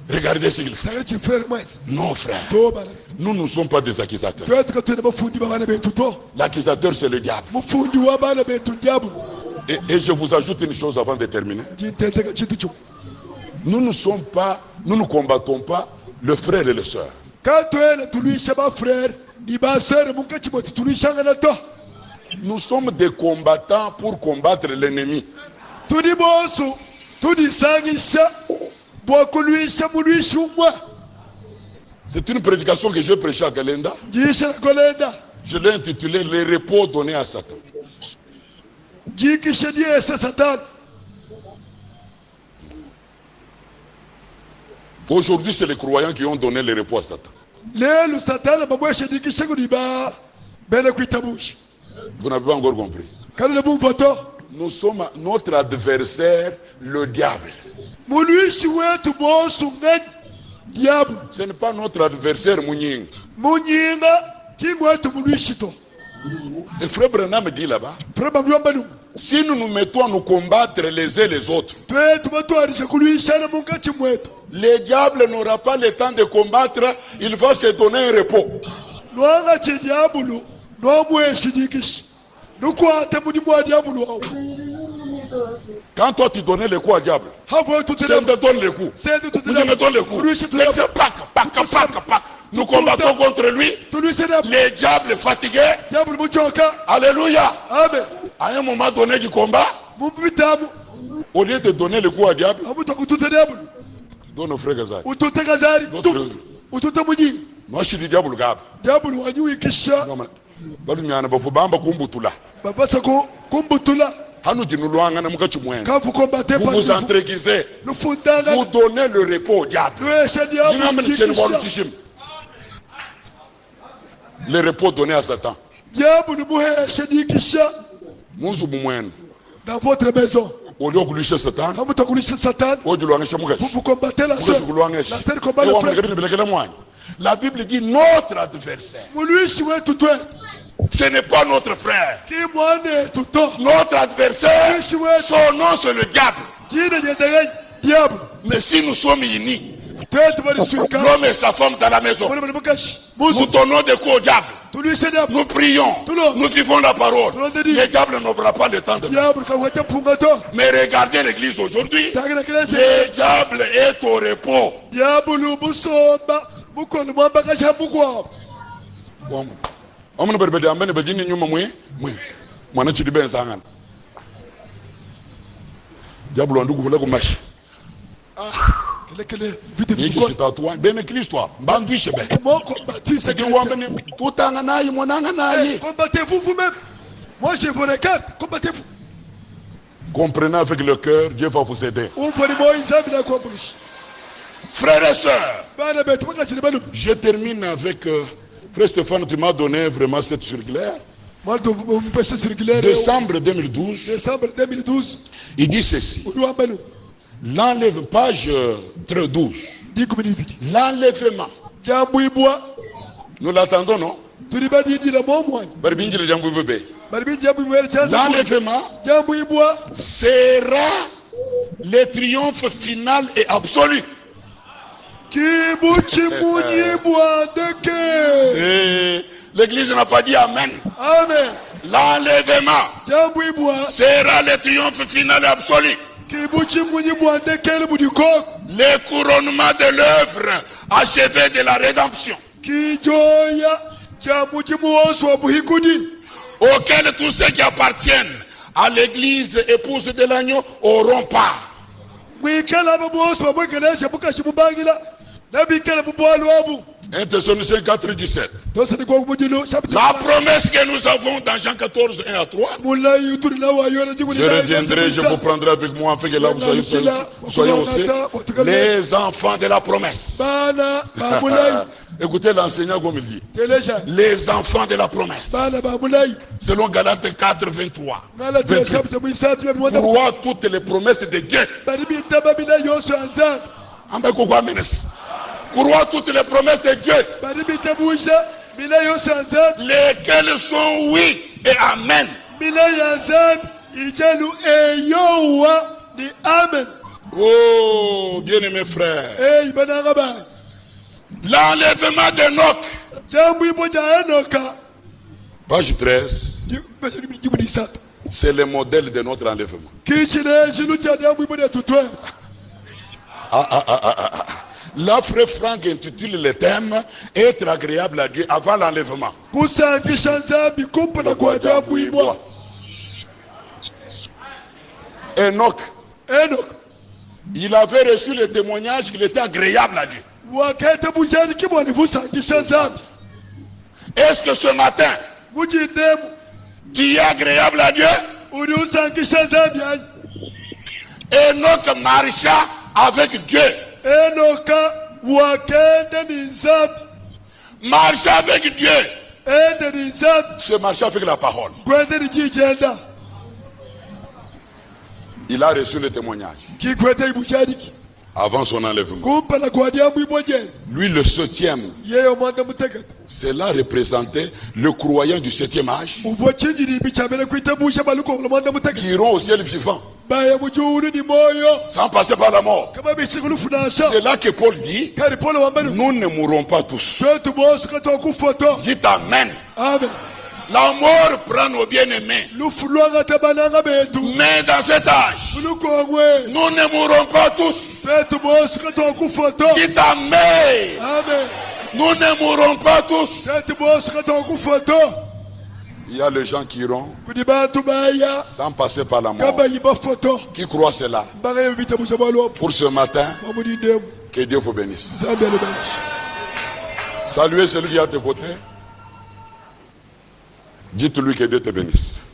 Regardez ce qu'il fait. Non, frère. Nous ne sommes pas des accusateurs. L'accusateur, c'est le diable. Et je vous ajoute une chose avant de terminer. Nous ne combattons pas le frère et le soeur. Nous sommes des combattants pour combattre l'ennemi. C'est une prédication que je prêchais à Kalenda. Je l'ai intitulé Les repos donnés à Satan. Aujourd'hui, c'est les croyants qui ont donné le repos à Satan. Vous n'avez pas encore compris. Nous sommes notre adversaire, le diable. Ce n'est pas notre adversaire, Mouning. Et Frère Branham dit là-bas, si nous nous mettons à nous combattre les uns les autres, le diable n'aura pas le temps de combattre, il va se donner un repos. Quand toi tu donnais le coup au diable, c'est de donner le coup. Nous te mettons le coup. Nous combattons contre lui. Les diables fatigués. Alléluia. À un moment donné du combat, au lieu de donner le coup au diable, donne au frère Gazari. Moi je suis du diable. Vous vous entreguisez. Vous donnez le repos au diable. Le repos donné à Satan. Dans votre maison, au lieu de Satan, vous combattez la sœur. La sœur combat le frère. La Bible dit notre adversaire. Ce n'est pas notre frère. Notre adversaire, son nom c'est le diable. Mais si nous sommes unis, l'homme et sa femme dans la maison, nous donnons des coups au diable. Nous prions, nous vivons la parole. Le diable n'aura pas le temps de faire. Mais regardez l'église aujourd'hui. Le diable est au repos. Combattez-vous vous-même. Moi je vous regarde. Combattez-vous. Comprenez avec le cœur, Dieu va vous aider. Frères et sœurs, je termine avec Frère Stéphane, tu m'as donné vraiment cette circulaire. Décembre 2012. Il dit ceci. L'enlève, page 12. L'enlèvement. Nous l'attendons, non? L'enlèvement sera le triomphe final et absolu. L'église n'a pas dit amen. Amen. L'enlèvement sera le triomphe final et absolu. Le couronnement de l'œuvre achevée de la rédemption, auquel tous ceux qui appartiennent à l'église épouse de l'agneau auront part. 1 Thessaloniciens 4:17. La promesse que nous avons dans Jean 14, 1 à 3. Je reviendrai, je vous prendrai avec moi afin que là vous soyez aussi les enfants de la promesse. Écoutez l'enseignant comme il dit. Les enfants de la promesse. Selon Galates 4, 23. Crois toutes les promesses de Dieu. Crois toutes les promesses de Dieu, lesquelles sont oui et amen. Oh, bien-aimés frères. Hey, bananga. L'enlèvement d'Enoch. Page 13. C'est le modèle de notre enlèvement. Là, frère Franck intitule le thème être agréable à Dieu avant l'enlèvement. Enoch, il avait reçu le témoignage qu'il était agréable à Dieu. Est-ce que ce matin, tu es agréable à Dieu? Enoch marcha avec Dieu. Marcha avec Dieu. Se marcha avec la parole. Il a reçu le témoignage avant son enlèvement. Lui, le 7e, cela représentait le croyant du 7e âge qui iront au ciel vivant sans passer par la mort. C'est là que Paul dit, nous ne mourrons pas tous. Dites Amen. Amen. La mort prend nos bien-aimés. Mais dans cet âge, nous ne mourrons pas tous. Dites Amen. Nous ne mourrons pas tous. Il y a les gens qui iront sans passer par la mort. Qui croient cela? Pour ce matin, que Dieu vous bénisse. Saluez celui qui est à tes côtés. Dites-lui que Dieu te bénisse.